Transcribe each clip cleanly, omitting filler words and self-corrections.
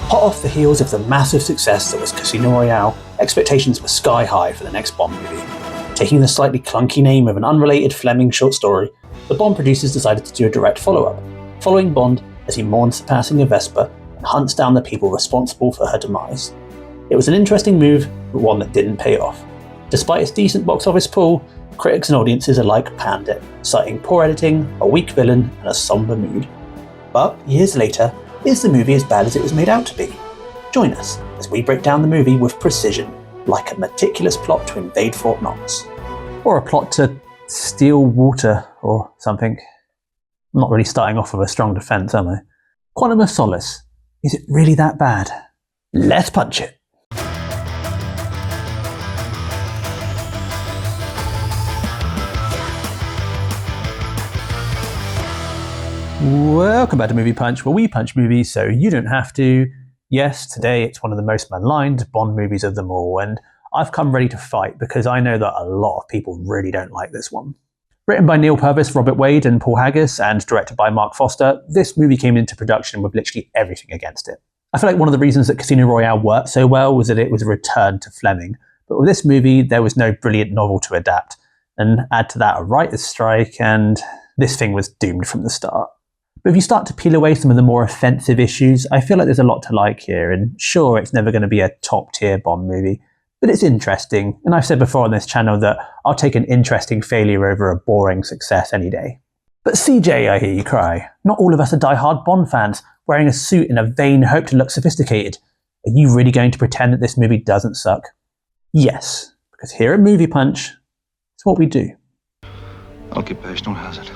Hot off the heels of the massive success that was Casino Royale, expectations were sky high for the next Bond movie. Taking the slightly clunky name of an unrelated Fleming short story, the Bond producers decided to do a direct follow-up, following Bond as he mourns the passing of Vesper and hunts down the people responsible for her demise. It was an interesting move, but one that didn't pay off. Despite its decent box office pull, critics and audiences alike panned it, citing poor editing, a weak villain, and a somber mood. But years later, is the movie as bad as it was made out to be? Join us as we break down the movie with precision, like a meticulous plot to invade Fort Knox. Or a plot to steal water or something. I'm not really starting off with a strong defence, am I? Quantum of Solace. Is it really that bad? Let's punch it. Welcome back to Movie Punch, where we punch movies so you don't have to. Yes, today it's one of the most maligned Bond movies of them all, and I've come ready to fight because I know that a lot of people really don't like this one. Written by Neil Purvis, Robert Wade and Paul Haggis, and directed by Mark Foster, this movie came into production with literally everything against it. I feel like one of the reasons that Casino Royale worked so well was that it was a return to Fleming, but with this movie there was no brilliant novel to adapt, and add to that a writer's strike, and this thing was doomed from the start. But if you start to peel away some of the more offensive issues, I feel like there's a lot to like here, and sure, it's never going to be a top-tier Bond movie, but it's interesting, and I've said before on this channel that I'll take an interesting failure over a boring success any day. But CJ, I hear you cry. Not all of us are die-hard Bond fans, wearing a suit in a vain hope to look sophisticated. Are you really going to pretend that this movie doesn't suck? Yes, because here at Movie Punch, it's what we do. Occupational hazard.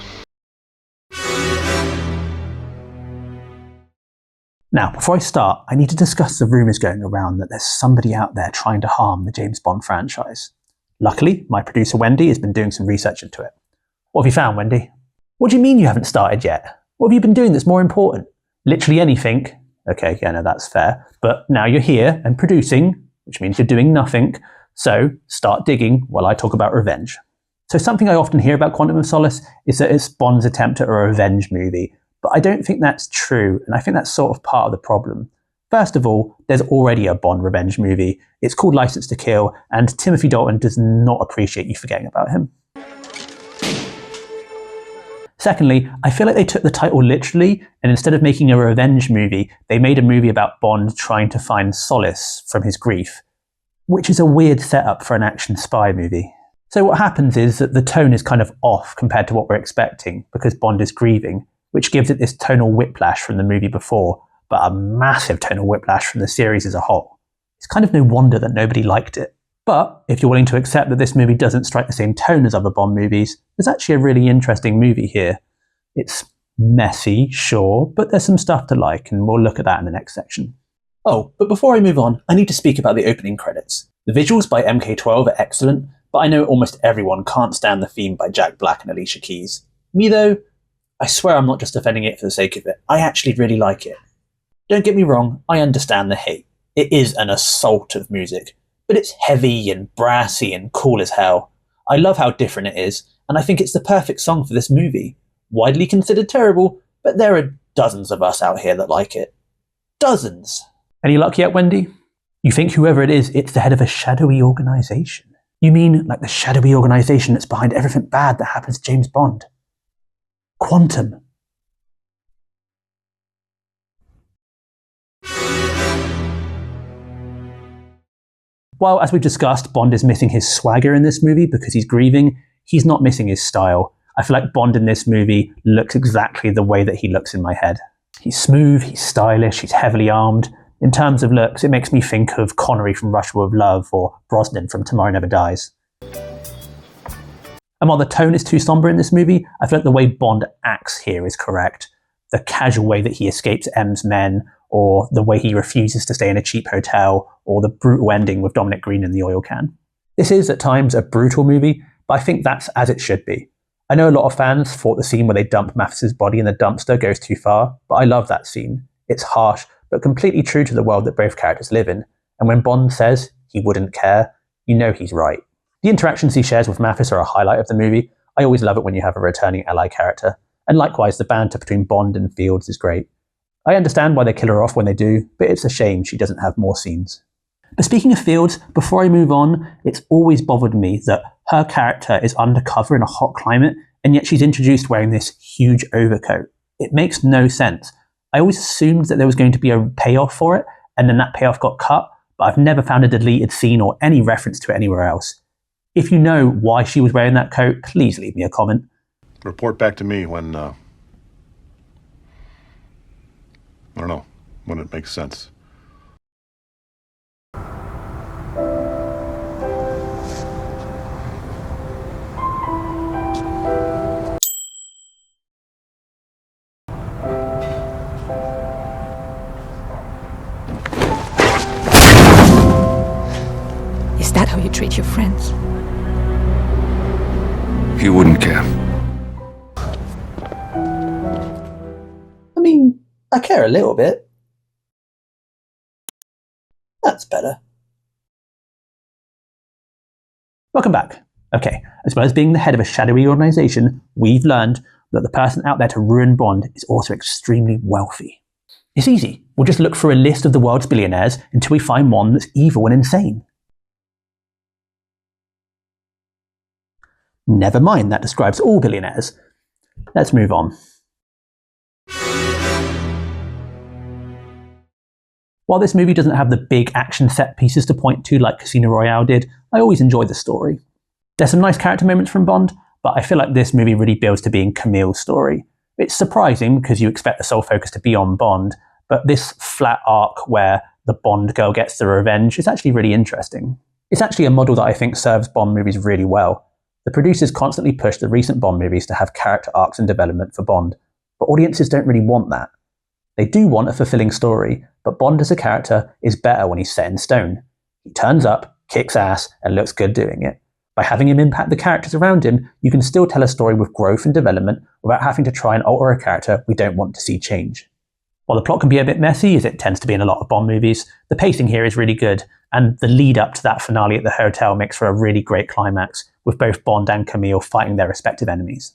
Now, before I start, I need to discuss the rumours going around that there's somebody out there trying to harm the James Bond franchise. Luckily, my producer Wendy has been doing some research into it. What have you found, Wendy? What do you mean you haven't started yet? What have you been doing that's more important? Literally anything. Okay, yeah, no, that's fair. But now you're here and producing, which means you're doing nothing. So start digging while I talk about revenge. So something I often hear about Quantum of Solace is that it's Bond's attempt at a revenge movie. But I don't think that's true, and I think that's sort of part of the problem. First of all, there's already a Bond revenge movie. It's called License to Kill, and Timothy Dalton does not appreciate you forgetting about him. Secondly, I feel like they took the title literally, and instead of making a revenge movie, they made a movie about Bond trying to find solace from his grief, which is a weird setup for an action spy movie. So what happens is that the tone is kind of off compared to what we're expecting, because Bond is grieving, which gives it this tonal whiplash from the movie before, but a massive tonal whiplash from the series as a whole. It's kind of no wonder that nobody liked it. But if you're willing to accept that this movie doesn't strike the same tone as other Bond movies, there's actually a really interesting movie here. It's messy, sure, but there's some stuff to like, and we'll look at that in the next section. Oh, but before I move on, I need to speak about the opening credits. The visuals by MK12 are excellent, but I know almost everyone can't stand the theme by Jack Black and Alicia Keys. Me though, I swear I'm not just defending it for the sake of it. I actually really like it. Don't get me wrong, I understand the hate. It is an assault of music, but it's heavy and brassy and cool as hell. I love how different it is, and I think it's the perfect song for this movie. Widely considered terrible, but there are dozens of us out here that like it. Dozens! Any luck yet, Wendy? You think whoever it is, it's the head of a shadowy organisation? You mean like the shadowy organisation that's behind everything bad that happens to James Bond? Quantum. While, as we've discussed, Bond is missing his swagger in this movie because he's grieving, he's not missing his style. I feel like Bond in this movie looks exactly the way that he looks in my head. He's smooth, he's stylish, he's heavily armed. In terms of looks, it makes me think of Connery from Russia with Love or Brosnan from Tomorrow Never Dies. And while the tone is too somber in this movie, I feel like the way Bond acts here is correct. The casual way that he escapes M's men, or the way he refuses to stay in a cheap hotel, or the brutal ending with Dominic Green in the oil can. This is, at times, a brutal movie, but I think that's as it should be. I know a lot of fans thought the scene where they dump Mathis's body in the dumpster goes too far, but I love that scene. It's harsh, but completely true to the world that both characters live in, and when Bond says he wouldn't care, you know he's right. The interactions he shares with Mathis are a highlight of the movie. I always love it when you have a returning ally character. And likewise, the banter between Bond and Fields is great. I understand why they kill her off when they do, but it's a shame she doesn't have more scenes. But speaking of Fields, before I move on, it's always bothered me that her character is undercover in a hot climate, and yet she's introduced wearing this huge overcoat. It makes no sense. I always assumed that there was going to be a payoff for it, and then that payoff got cut, but I've never found a deleted scene or any reference to it anywhere else. If you know why she was wearing that coat, please leave me a comment. Report back to me when, I don't know, when it makes sense. Is that how you treat your friends? You wouldn't care. I mean, I care a little bit. That's better. Welcome back. Okay, as well as being the head of a shadowy organisation, we've learned that the person out there to ruin Bond is also extremely wealthy. It's easy. We'll just look for a list of the world's billionaires until we find one that's evil and insane. Never mind, that describes all billionaires. Let's move on. While this movie doesn't have the big action set pieces to point to like Casino Royale did, I always enjoy the story. There's some nice character moments from Bond, but I feel like this movie really builds to being Camille's story. It's surprising because you expect the sole focus to be on Bond, but this flat arc where the Bond girl gets the revenge is actually really interesting. It's actually a model that I think serves Bond movies really well. The producers constantly push the recent Bond movies to have character arcs and development for Bond, but audiences don't really want that. They do want a fulfilling story, but Bond as a character is better when he's set in stone. He turns up, kicks ass, and looks good doing it. By having him impact the characters around him, you can still tell a story with growth and development without having to try and alter a character we don't want to see change. While the plot can be a bit messy, as it tends to be in a lot of Bond movies, the pacing here is really good, and the lead up to that finale at the hotel makes for a really great climax, with both Bond and Camille fighting their respective enemies.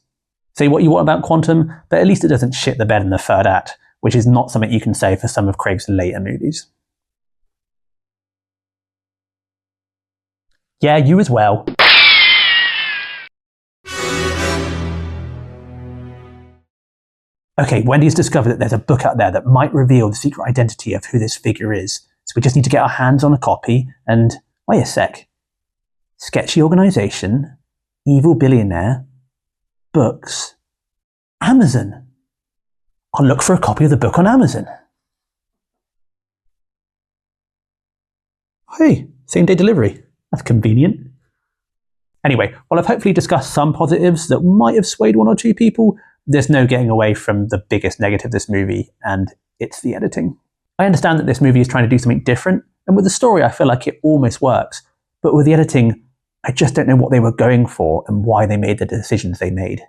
Say what you want about Quantum, but at least it doesn't shit the bed in the third act, which is not something you can say for some of Craig's later movies. Yeah, you as well. Okay, Wendy's discovered that there's a book out there that might reveal the secret identity of who this figure is, so we just need to get our hands on a copy, and wait a sec. Sketchy organisation, evil billionaire, books, Amazon. I'll look for a copy of the book on Amazon. Hey, same day delivery. That's convenient. Anyway, while I've hopefully discussed some positives that might have swayed one or two people, there's no getting away from the biggest negative of this movie, and it's the editing. I understand that this movie is trying to do something different, and with the story I feel like it almost works, but with the editing, I just don't know what they were going for and why they made the decisions they made.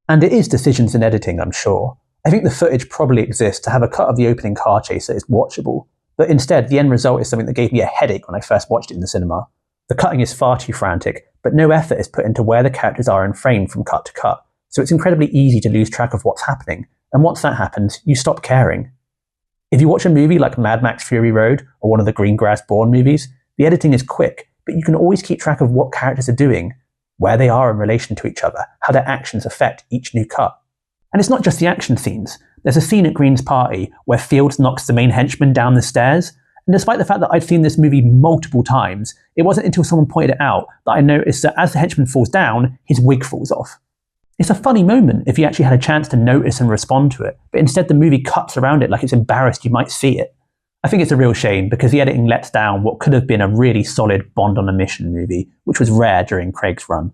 And it is decisions in editing, I'm sure. I think the footage probably exists to have a cut of the opening car chase that is watchable, but instead the end result is something that gave me a headache when I first watched it in the cinema. The cutting is far too frantic, but no effort is put into where the characters are in frame from cut to cut, so it's incredibly easy to lose track of what's happening, and once that happens, you stop caring. If you watch a movie like Mad Max Fury Road or one of the Greengrass Bourne movies, the editing is quick, but you can always keep track of what characters are doing, where they are in relation to each other, how their actions affect each new cut. And it's not just the action scenes. There's a scene at Green's party where Fields knocks the main henchman down the stairs, and despite the fact that I'd seen this movie multiple times, it wasn't until someone pointed it out that I noticed that as the henchman falls down, his wig falls off. It's a funny moment if you actually had a chance to notice and respond to it, but instead the movie cuts around it like it's embarrassed you might see it. I think it's a real shame because the editing lets down what could have been a really solid Bond on a mission movie, which was rare during Craig's run.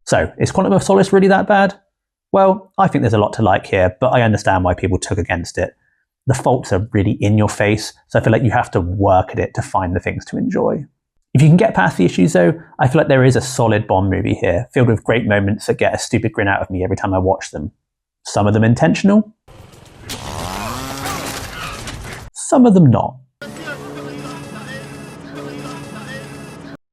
So, is Quantum of Solace really that bad? Well, I think there's a lot to like here, but I understand why people took against it. The faults are really in your face, so I feel like you have to work at it to find the things to enjoy. If you can get past the issues though, I feel like there is a solid Bond movie here, filled with great moments that get a stupid grin out of me every time I watch them. Some of them intentional, some of them not.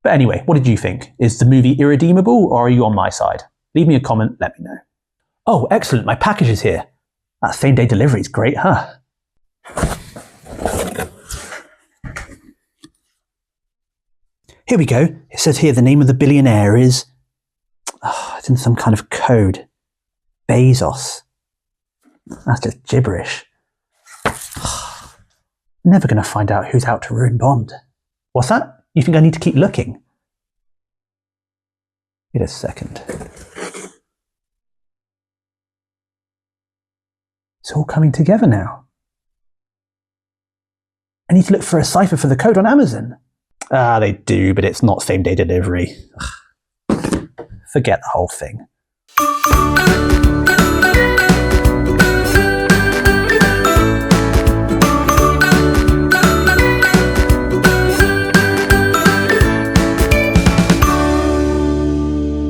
But anyway, what did you think? Is the movie irredeemable, or are you on my side? Leave me a comment, let me know. Oh, excellent. My package is here. That same-day delivery is great, huh? Here we go. It says here the name of the billionaire is... Oh, it's in some kind of code. Bezos. That's just gibberish. Never going to find out who's out to ruin Bond. What's that? You think I need to keep looking? Wait a second. It's all coming together now. I need to look for a cipher for the code on Amazon. Ah, they do, but it's not same-day delivery. Ugh. Forget the whole thing.